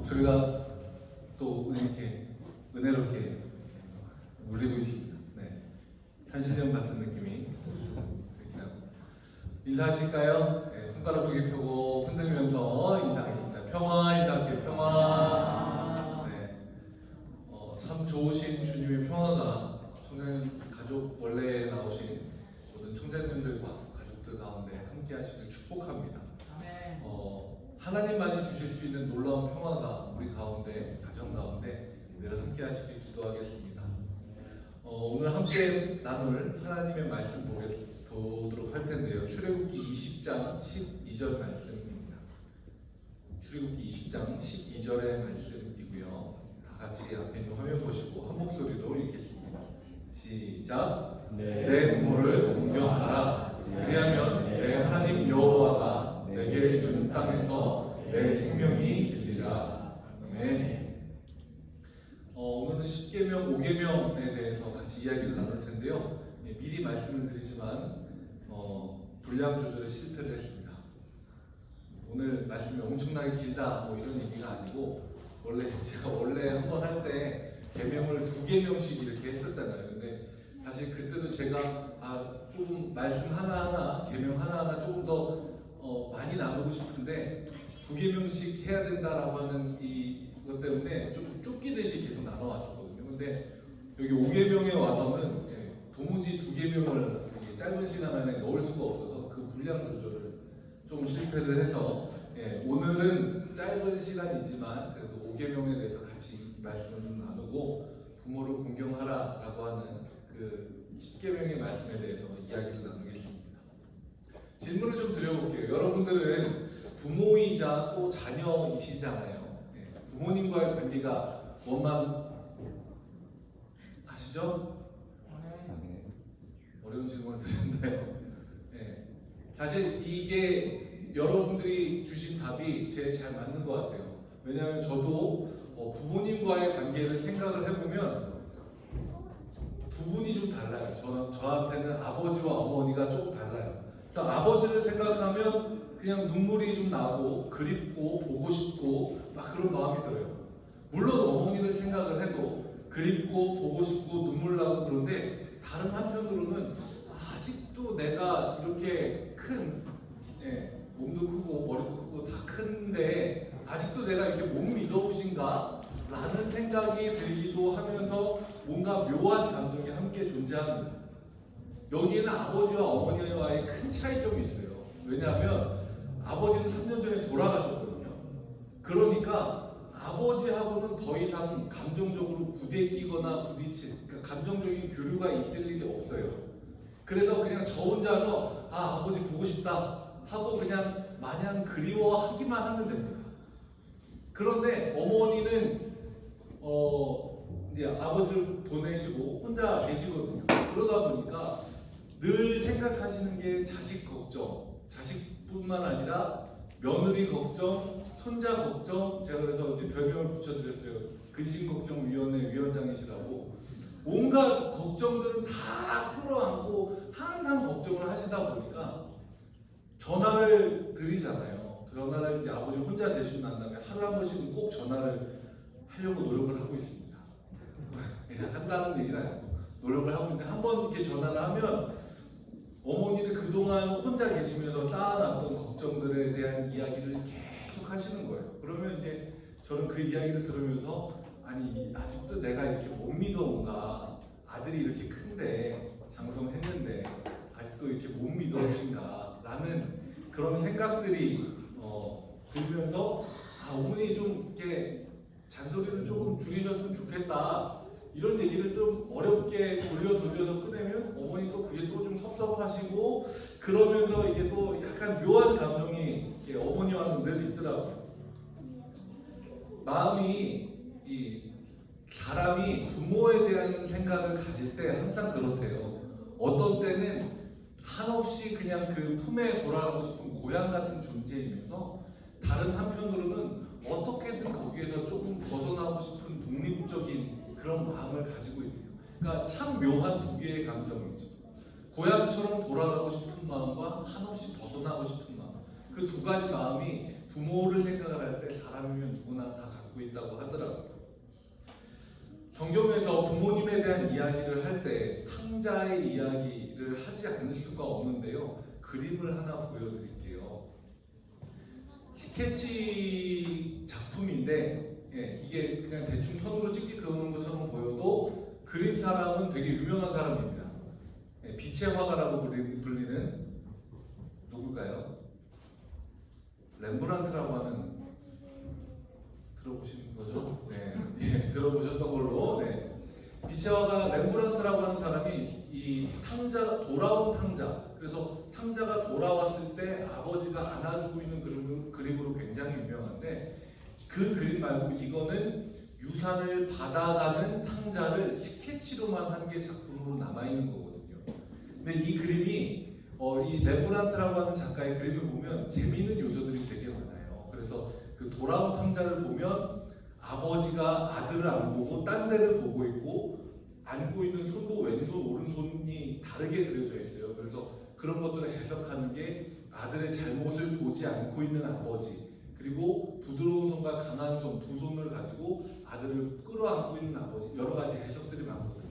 목소리가 또 이렇게 은혜롭게 울리고 있습니다. 네, 산신령 같은 느낌이 들긴 하고. 인사하실까요? 네, 손가락 두 개 펴고 흔들면서 인사하겠습니다. 평화 인사할게요. 평화. 네, 참 좋으신 주님의 평화가 청자년 가족 원래 나오신 모든 청자년들과 가족들 가운데 함께 하시길 축복합니다. 하나님만이 주실 수 있는 놀라운 평화가 우리 가운데, 가정 가운데 늘 함께 하시길 기도하겠습니다. 오늘 함께 나눌 하나님의 말씀 보도록 할 텐데요. 출애굽기 20장 12절 말씀입니다. 출애굽기 20장 12절의 말씀이고요. 다 같이 앞에 있는 화면 보시고 한 목소리로 읽겠습니다. 시작. 내 부모를 공경하라. 그리하면 내 하나님 여호와가 내게 준 땅에서 내 생명이 길리라. 아멘. 오늘은 10계명, 5계명에 대해서 같이 이야기를 나눌 텐데요. 미리 말씀을 드리지만 분량 조절에 실패를 했습니다. 오늘 말씀이 엄청나게 길다 뭐 이런 얘기가 아니고, 제가 원래 한번 할 때 계명을 2계명씩 이렇게 했었잖아요. 근데 사실 그때도 제가 조금 말씀 하나하나, 계명 하나하나 조금 더 많이 나누고 싶은데 2계명씩 해야 된다라고 하는 이것 때문에 좀 쫓기듯이 계속 나눠왔었거든요. 근데 여기 5계명에 와서는 도무지 2계명을 짧은 시간 안에 넣을 수가 없어서 그 분량 조절을 좀 실패를 해서 오늘은 짧은 시간이지만 그래도 5계명에 대해서 같이 말씀을 좀 나누고 부모를 공경하라라고 하는 그 10계명의 말씀에 대해서 이야기를 나누겠습니다. 질문을 좀 드려볼게요. 여러분들은 부모이자 또 자녀이시잖아요. 부모님과의 관계가 원만 아시죠? 어려운 질문을 드렸나요? 사실 이게 여러분들이 주신 답이 제일 잘 맞는 것 같아요. 왜냐하면 저도 부모님과의 관계를 생각을 해보면 부분이 좀 달라요. 저한테는 아버지와 어머니가 조금 달라요. 아버지를 생각하면 그냥 눈물이 좀 나고 그립고 보고 싶고 막 그런 마음이 들어요. 물론 어머니를 생각을 해도 그립고 보고 싶고 눈물 나고 그런데, 다른 한편으로는 아직도 내가 이렇게 큰, 몸도 크고 머리도 크고 다 큰데 아직도 내가 이렇게 못 믿어오신가? 라는 생각이 들기도 하면서 뭔가 묘한 감정이 함께 존재합니다. 여기에는 아버지와 어머니와의 큰 차이점이 있어요. 왜냐하면 아버지는 3년 전에 돌아가셨거든요. 그러니까 아버지하고는 더 이상 감정적으로 부대끼거나 그러니까 감정적인 교류가 있을 일이 없어요. 그래서 그냥 저 혼자서 아버지 보고 싶다 하고 그냥 마냥 그리워하기만 하면 됩니다. 그런데 어머니는 이제 아버지를 보내시고 혼자 계시거든요. 그러다 보니까 늘 생각하시는 게 자식 걱정, 자식뿐만 아니라 며느리 걱정, 손자 걱정. 제가 그래서 이제 별명을 붙여드렸어요. 근심걱정위원회 위원장이시라고. 온갖 걱정들은 다 끌어안고 항상 걱정을 하시다 보니까 전화를 드리잖아요. 전화를 이제 아버지 혼자 되시고 난 다음에 하루 한 번씩은 꼭 전화를 하려고 노력을 하고 있습니다. 그냥 한다는 얘기는 아니고 노력을 하고 있는데, 한 번 이렇게 전화를 하면 어머니는 그동안 혼자 계시면서 쌓아놨던 걱정들에 대한 이야기를 계속 하시는 거예요. 그러면 이제 저는 그 이야기를 들으면서 아직도 내가 이렇게 못 믿어온가? 아들이 이렇게 큰데 장성했는데 아직도 이렇게 못 믿어오신가? 라는 그런 생각들이 들면서 어머니 좀 이렇게 잔소리를 조금 줄이셨으면 좋겠다, 이런 얘기를 좀 어렵게 돌려서 꺼내면 어머니 또 그게 또 좀 섭섭하시고, 그러면서 이게 또 약간 묘한 감정이 어머니와는 늘 있더라고요. 사람이 부모에 대한 생각을 가질 때 항상 그렇대요. 어떤 때는 한없이 그냥 그 품에 돌아가고 싶은 고향 같은 존재이면서, 다른 한편으로는 어떻게든 거기에서 조금 벗어나고 싶은 독립적인 그런 마음을 가지고 있대요. 그러니까 참 묘한 두 개의 감정이죠. 고향처럼 돌아가고 싶은 마음과 한없이 벗어나고 싶은 마음. 그 두 가지 마음이 부모를 생각을 할 때 사람이면 누구나 다 갖고 있다고 하더라고요. 성경에서 부모님에 대한 이야기를 할 때 탕자의 이야기를 하지 않을 수가 없는데요. 그림을 하나 보여드릴게요. 스케치 작품인데 이게 그냥 대충 손으로 찍찍 그리는 것처럼 보여도 그린 사람은 되게 유명한 사람입니다. 빛의 화가라고 불리는 누굴까요? 렘브란트라고 하는, 들어보신 거죠? 네, 들어보셨던 걸로. 빛의 화가 렘브란트라고 하는 사람이 이 탕자, 돌아온 탕자, 그래서 탕자가 돌아왔을 때 아버지가 안아주고 있는 그림으로 굉장히 유명한데, 그 그림 말고 이거는 유산을 받아가는 탕자를 스케치로만 한 게 작품으로 남아있는 거거든요. 근데 이 그림이 이 렘브란트라고 하는 작가의 그림을 보면 재미있는 요소들이 되게 많아요. 그래서 그 돌아온 탕자를 보면 아버지가 아들을 안 보고 딴 데를 보고 있고, 안고 있는 손도 왼손 오른손이 다르게 그려져 있어요. 그래서 그런 것들을 해석하는 게 아들의 잘못을 보지 않고 있는 아버지, 그리고 부드러운 손과 강한 손 두 손을 가지고 아들을 끌어안고 있는 아버지, 여러 가지 해석들이 많거든요.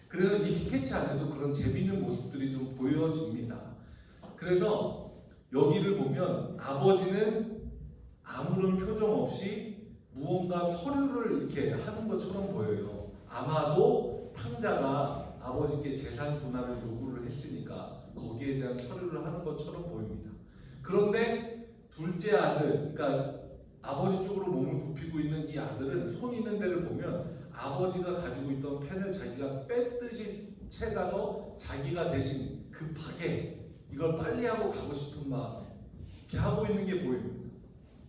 그래서 이 스케치 안에도 그런 재미있는 모습들이 좀 보여집니다. 그래서 여기를 보면 아버지는 아무런 표정 없이 무언가 서류를 이렇게 하는 것처럼 보여요. 아마도 탕자가 아버지께 재산 분할을 요구를 했으니까 거기에 대한 서류를 하는 것처럼 보입니다. 그런데 둘째 아들, 그러니까 아버지 쪽으로 몸을 굽히고 있는 이 아들은 손 있는 데를 보면 아버지가 가지고 있던 펜을 자기가 뺐듯이 채가서 자기가 대신 급하게 이걸 빨리 하고 가고 싶은 마음, 이렇게 하고 있는 게 보입니다.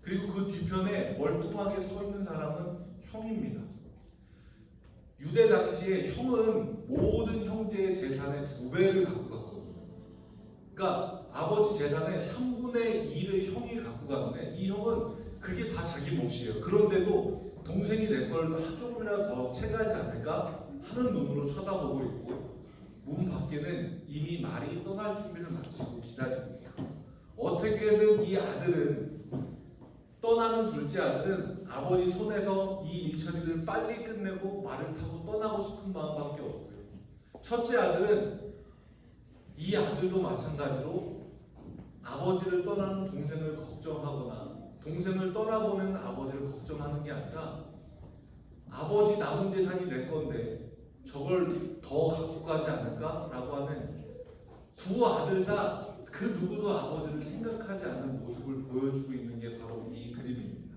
그리고 그 뒤편에 멀뚱하게 서 있는 사람은 형입니다. 유대 당시에 형은 모든 형제의 재산의 2배를 갖고 갔거든요. 그러니까 아버지 재산의 3분의 2를 형이 갖고 가는데, 이 형은 그게 다 자기 몫이에요. 그런데도 동생이 내 걸 조금이라도 더 채가지 않을까 하는 눈으로 쳐다보고 있고, 문 밖에는 이미 말이 떠날 준비를 마치고 기다리고 있어요. 어떻게든 이 아들은, 떠나는 둘째 아들은 아버지 손에서 이 일처리를 빨리 끝내고 말을 타고 떠나고 싶은 마음밖에 없고요. 첫째 아들은, 이 아들도 마찬가지로 아버지를 떠나는 동생을 걱정하거나 동생을 떠나보내는 아버지를 걱정하는 게 아니라, 아버지 남은 재산이 내 건데 저걸 더 갖고 가지 않을까라고 하는, 두 아들 다 그 누구도 아버지를 생각하지 않는 모습을 보여주고 있는 게 바로 이 그림입니다.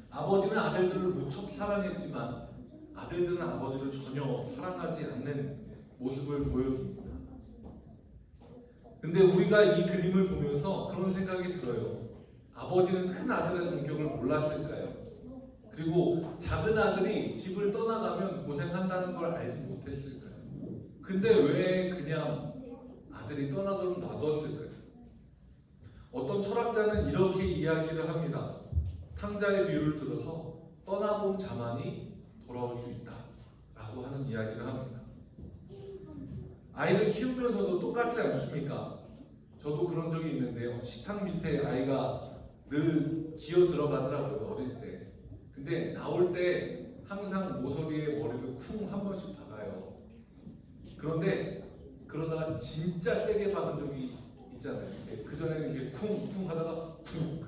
아버지는 아들들을 무척 사랑했지만 아들들은 아버지를 전혀 사랑하지 않는 모습을 보여줍니다. 근데 우리가 이 그림을 보면서 그런 생각이 들어요. 아버지는 큰 아들의 성격을 몰랐을까요? 그리고 작은 아들이 집을 떠나가면 고생한다는 걸 알지 못했을까요? 근데 왜 그냥 아들이 떠나도록 놔뒀을까요? 어떤 철학자는 이렇게 이야기를 합니다. 탕자의 비유를 들어서 떠나본 자만이 돌아올 수 있다 라고 하는 이야기를 합니다. 아이를 키우면서도 똑같지 않습니까? 저도 그런 적이 있는데요. 식탁 밑에 아이가 늘 기어 들어가더라고요, 어릴 때. 근데 나올 때 항상 모서리에 머리를 쿵 한 번씩 박아요. 그런데 그러다가 진짜 세게 박은 적이 있잖아요. 그 전에는 이렇게 쿵쿵 하다가 쿵,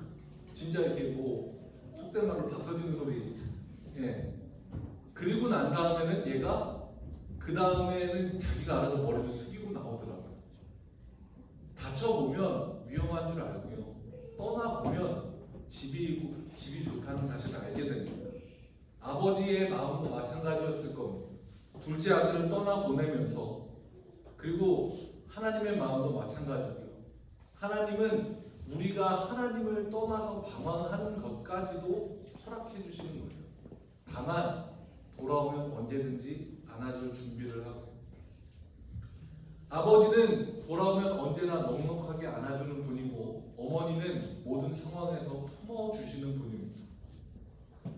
진짜 이렇게 뭐 속된 말로 박 터지는 소리. 그리고 난 다음에는 얘가, 그 다음에는 자기가 알아서 머리를 숙이고 나오더라고요. 다쳐보면 위험한 줄 알고요. 떠나보면 집이 좋다는 사실을 알게 됩니다. 아버지의 마음도 마찬가지였을 겁니다. 둘째 아들을 떠나보내면서, 그리고 하나님의 마음도 마찬가지고요. 하나님은 우리가 하나님을 떠나서 방황하는 것까지도 허락해 주시는 거예요. 다만 돌아오면 언제든지 안아줄 준비를 하고, 아버지는 돌아오면 언제나 넉넉하게 안아주는 분이고, 어머니는 모든 상황에서 품어주시는 분입니다.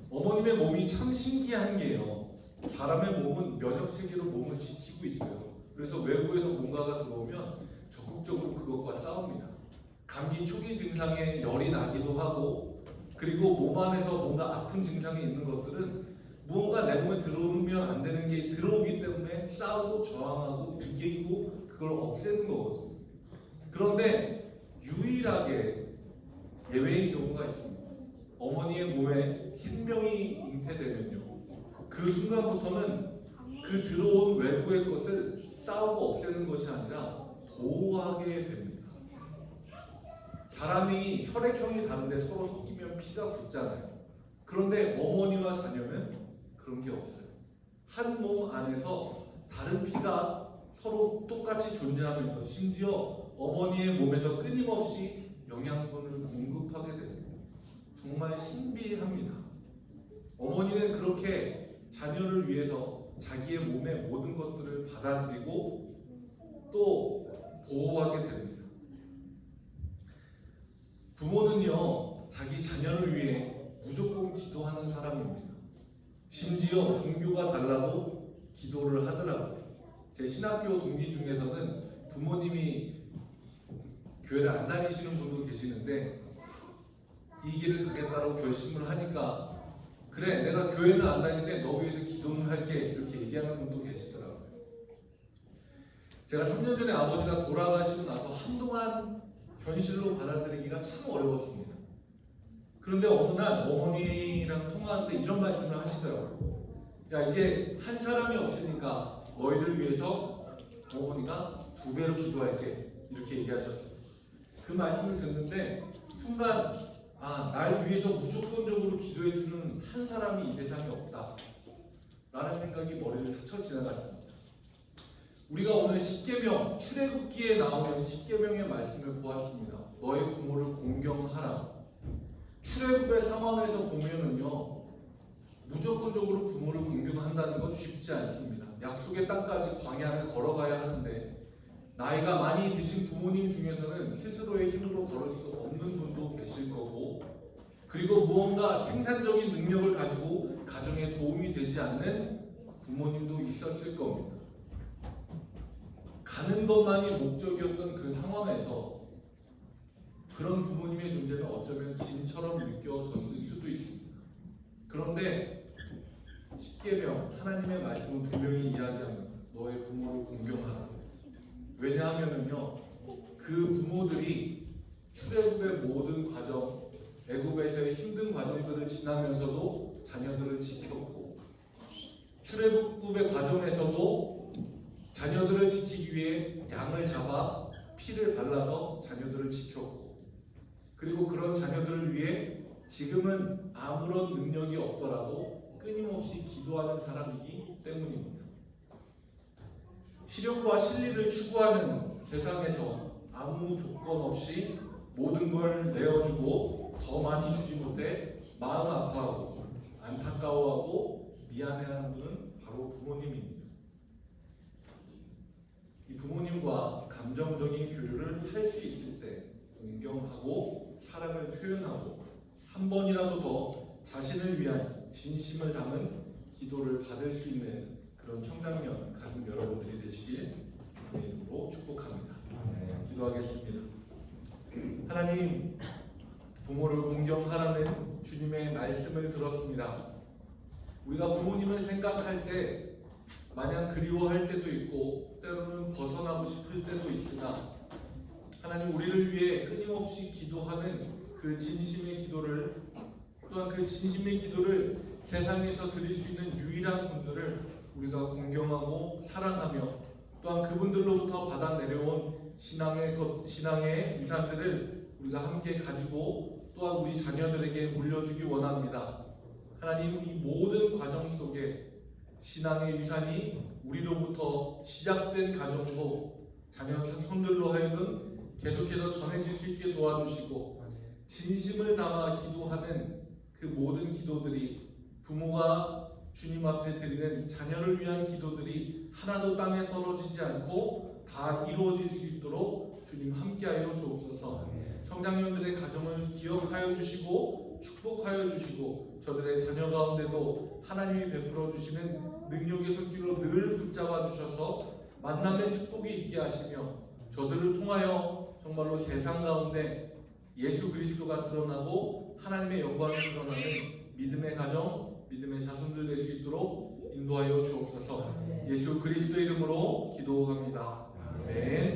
어머님의 몸이 참 신기한 게요, 사람의 몸은 면역체계로 몸을 지키고 있어요. 그래서 외부에서 뭔가가 들어오면 적극적으로 그것과 싸웁니다. 감기 초기 증상에 열이 나기도 하고, 그리고 몸 안에서 뭔가 아픈 증상이 있는 것들은 무언가 내 몸에 들어오면 안 되는 게 들어오기 때문에 싸우고 저항하고 이기고 그걸 없애는 거거든요. 그런데 유일하게 예외인 경우가 있습니다. 어머니의 몸에 생명이 잉태되면요, 그 순간부터는 그 들어온 외부의 것을 싸우고 없애는 것이 아니라 보호하게 됩니다. 사람이 혈액형이 다른데 서로 섞이면 피가 붙잖아요. 그런데 어머니와 자녀는 그런 게 없어요. 한 몸 안에서 다른 피가 서로 똑같이 존재하면서 심지어 어머니의 몸에서 끊임없이 영양분을 공급하게 됩니다. 정말 신비합니다. 어머니는 그렇게 자녀를 위해서 자기의 몸의 모든 것들을 받아들이고 또 보호하게 됩니다. 부모는요, 자기 자녀를 위해 무조건 기도하는 사람입니다. 심지어 종교가 달라도 기도를 하더라고요. 제 신학교 동기 중에서는 부모님이 교회를 안 다니시는 분도 계시는데 이 길을 가겠다고 결심을 하니까 그래, 내가 교회는 안 다니는데 너 위해서 기도는 할게, 이렇게 얘기하는 분도 계시더라고요. 제가 3년 전에 아버지가 돌아가시고 나서 한동안 현실로 받아들이기가 참 어려웠습니다. 그런데 어느 날 어머니랑 통화하는데 이런 말씀을 하시더라고요. 야, 이제 한 사람이 없으니까 너희를 위해서 어머니가 2배로 기도할게, 이렇게 얘기하셨어요. 그 말씀을 듣는데 순간 날 위해서 무조건적으로 기도해주는 한 사람이 이 세상에 없다 라는 생각이 머리를 스쳐 지나갔습니다. 우리가 오늘 십계명, 출애굽기에 나오는 십계명의 말씀을 보았습니다. 너의 부모를 공경하라. 출애굽의 상황에서 보면은요, 무조건적으로 부모를 공경한다는 건 쉽지 않습니다. 약속의 땅까지 광야를 걸어가야 하는데 나이가 많이 드신 부모님 중에서는 스스로의 힘으로 걸을 수 없는 분도 계실 거고, 그리고 무언가 생산적인 능력을 가지고 가정에 도움이 되지 않는 부모님도 있었을 겁니다. 가는 것만이 목적이었던 그 상황에서 그런 부모님의 존재는 어쩌면 진처럼 느껴졌을 수도 있습니다. 그런데 십계명, 하나님의 말씀은 분명히 이야기합니다. 너의 부모를 공경하라. 왜냐하면요, 그 부모들이 출애굽의 모든 과정, 애굽에서의 힘든 과정들을 지나면서도 자녀들을 지켰고, 출애굽의 과정에서도 자녀들을 지키기 위해 양을 잡아 피를 발라서 자녀들을 지켰고, 그리고 그런 자녀들을 위해 지금은 아무런 능력이 없더라도 끊임없이 기도하는 사람이기 때문입니다. 실용과 실리를 추구하는 세상에서 아무 조건 없이 모든 걸 내어주고 더 많이 주지 못해 마음 아파하고 안타까워하고 미안해하는 분은 바로 부모님입니다. 이 부모님과 감정적인 교류를 할 수 있을 때 공경하고 사랑을 표현하고 한 번이라도 더 자신을 위한 진심을 담은 기도를 받을 수 있는 그런 청장년 가진 여러분들이 되시길 주님의 이름으로 축복합니다. 기도하겠습니다. 하나님, 부모를 공경하라는 주님의 말씀을 들었습니다. 우리가 부모님을 생각할 때 마냥 그리워할 때도 있고 때로는 벗어나고 싶을 때도 있으나, 하나님, 우리를 위해 끊임없이 기도하는 그 진심의 기도를, 또한 그 진심의 기도를 세상에서 드릴 수 있는 유일한 분들을 우리가 공경하고 사랑하며, 또한 그분들로부터 받아 내려온 신앙의 유산들을 우리가 함께 가지고 또한 우리 자녀들에게 물려주기 원합니다. 하나님, 이 모든 과정 속에 신앙의 유산이 우리로부터 시작된 가정도 자녀 손들로 하여금 계속해서 전해질 수 있게 도와주시고, 진심을 담아 기도하는 그 모든 기도들이, 부모가 주님 앞에 드리는 자녀를 위한 기도들이 하나도 땅에 떨어지지 않고 다 이루어질 수 있도록 주님 함께하여 주옵소서. 청장년들의 가정을 기억하여 주시고 축복하여 주시고, 저들의 자녀 가운데도 하나님이 베풀어 주시는 능력의 손길로 늘 붙잡아 주셔서 만남의 축복이 있게 하시며, 저들을 통하여 정말로 세상 가운데 예수 그리스도가 드러나고 하나님의 영광이 드러나는 믿음의 가정, 믿음의 자손들 될 수 있도록 인도하여 주옵소서. 예수 그리스도 이름으로 기도합니다. 아멘.